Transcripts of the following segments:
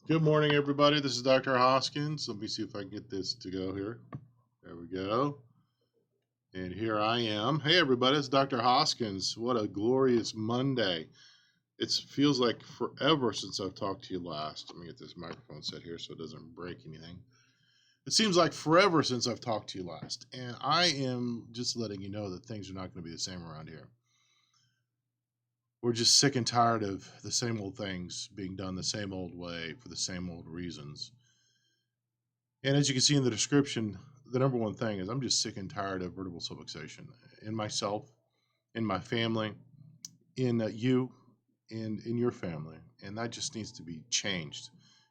Good morning, everybody. This is Dr. Hoskins. Let me see if I can get this to go here. There we go. And here I am. Hey, everybody. It's Dr. Hoskins. What a glorious Monday. It feels like forever since I've talked to you last. Let me get this microphone set here so it doesn't break anything. It seems like forever since I've talked to you last. And I am just letting you know that things are not going to be the same around here. We're just sick and tired of the same old things being done the same old way for the same old reasons. And as you can see in the description, the number one thing is I'm just sick and tired of vertebral subluxation in myself, in my family, in you, and in your family. And that just needs to be changed.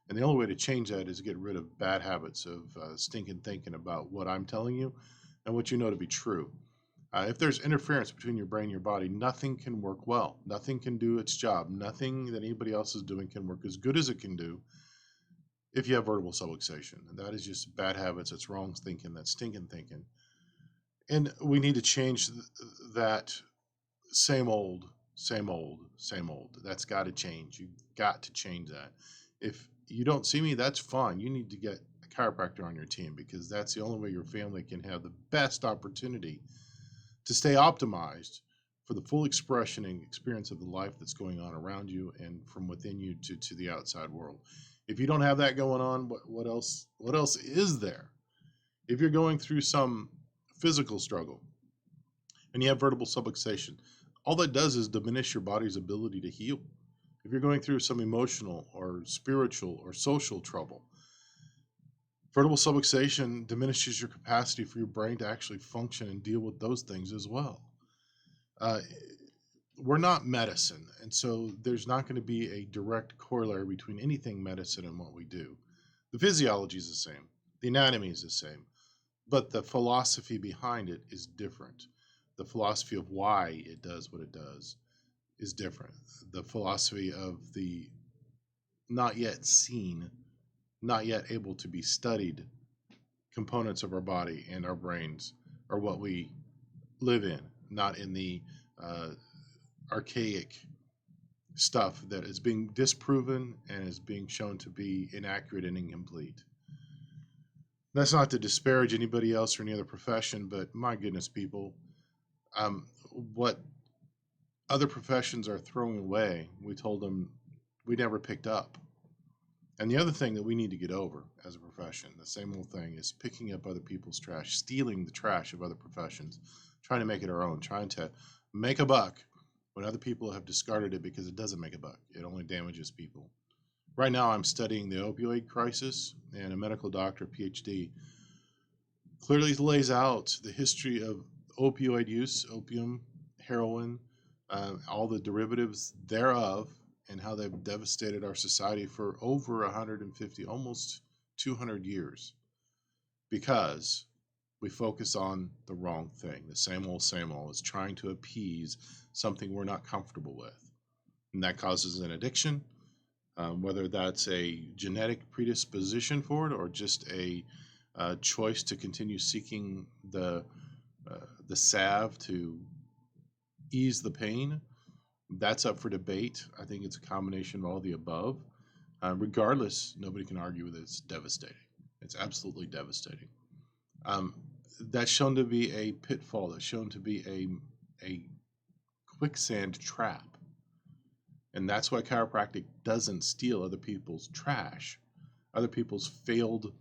And the only way to change that is get rid of bad habits of stinking thinking about what I'm telling you and what you know to be true. If there's interference between your brain and your body, nothing can work well. Nothing can do its job. Nothing that anybody else is doing can work as good as it can do if you have vertebral subluxation. And that is just bad habits. That's wrong thinking. That's stinking thinking. And we need to change that same old, same old, same old. That's got to change. You've got to change that. If you don't see me, that's fine. You need to get a chiropractor on your team because that's the only way your family can have the best opportunity to stay optimized for the full expression and experience of the life that's going on around you and from within you to the outside world. If you don't have that going on, what else is there? If you're going through some physical struggle and you have vertebral subluxation, all that does is diminish your body's ability to heal. If you're going through some emotional or spiritual or social trouble, vertebral subluxation diminishes your capacity for your brain to actually function and deal with those things as well. Uh, we're not medicine, and so there's not going to be a direct corollary between anything medicine and what we do. The physiology is the same, the anatomy is the same, but the philosophy behind it is different. The philosophy of why it does what it does is different. The philosophy of the not yet seen, not yet able to be studied components of our body and our brains are what we live in, not in the archaic stuff that is being disproven and is being shown to be inaccurate and incomplete. That's not to disparage anybody else or any other profession, but my goodness, people, what other professions are throwing away, we told them we never picked up. And the other thing that we need to get over as a profession, the same old thing, is picking up other people's trash, stealing the trash of other professions, trying to make it our own, trying to make a buck when other people have discarded it because it doesn't make a buck. It only damages people. Right now, I'm studying the opioid crisis, and a medical doctor, PhD, clearly lays out the history of opioid use, opium, heroin, all the derivatives thereof, and how they've devastated our society for over 150, almost 200 years because we focus on the wrong thing. The same old is trying to appease something we're not comfortable with. And that causes an addiction, whether that's a genetic predisposition for it or just a choice to continue seeking the salve to ease the pain. That's up for debate. I think it's a combination of all the above. Regardless, nobody can argue with it. It's devastating. It's absolutely devastating. That's shown to be a pitfall. That's shown to be a quicksand trap. And that's why chiropractic doesn't steal other people's trash, other people's failed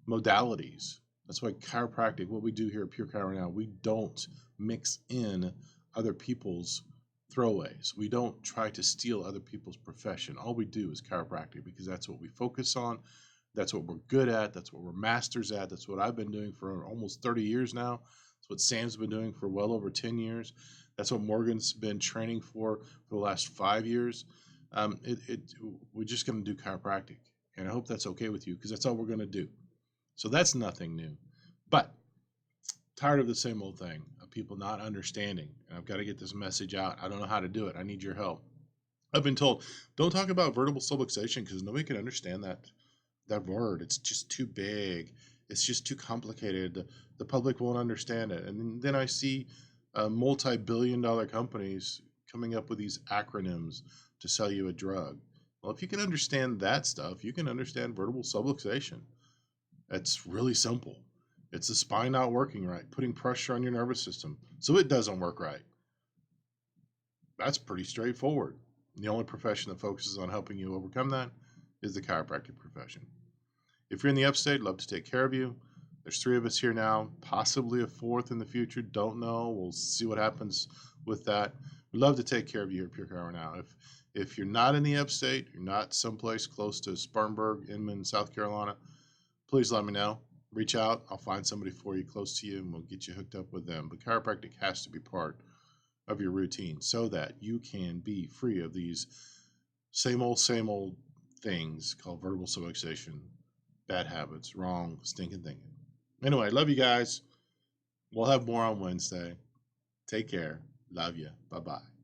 modalities. That's why chiropractic, what we do here at Pure Chiro now, we don't mix in other people's throwaways. We don't try to steal other people's profession. All we do is chiropractic because that's what we focus on. That's what we're good at. That's what we're masters at. That's what I've been doing for almost 30 years now. That's what Sam's been doing for well over 10 years. That's what Morgan's been training for the last 5 years. We're just going to do chiropractic. And I hope that's okay with you because that's all we're going to do. So that's nothing new. But tired of the same old thing, of people not understanding. And I've got to get this message out. I don't know how to do it. I need your help. I've been told, don't talk about vertebral subluxation because nobody can understand that word. It's just too big. It's just too complicated. The public won't understand it. And then I see multi-billion-dollar companies coming up with these acronyms to sell you a drug. Well, if you can understand that stuff, you can understand vertebral subluxation. It's really simple. It's the spine not working right, putting pressure on your nervous system so it doesn't work right. That's pretty straightforward. The only profession that focuses on helping you overcome that is the chiropractic profession. If you're in the upstate, love to take care of you. There's 3 of us here now, possibly a 4th in the future. Don't know. We'll see what happens with that. We'd love to take care of you here at Pure Chiro Now. If you're not in the upstate, you're not someplace close to Spartanburg, Inman, South Carolina, please let me know. Reach out. I'll find somebody for you close to you, and we'll get you hooked up with them. But chiropractic has to be part of your routine so that you can be free of these same old things called vertebral subluxation, bad habits, wrong, stinking thinking. Anyway, love you guys. We'll have more on Wednesday. Take care. Love you. Bye bye.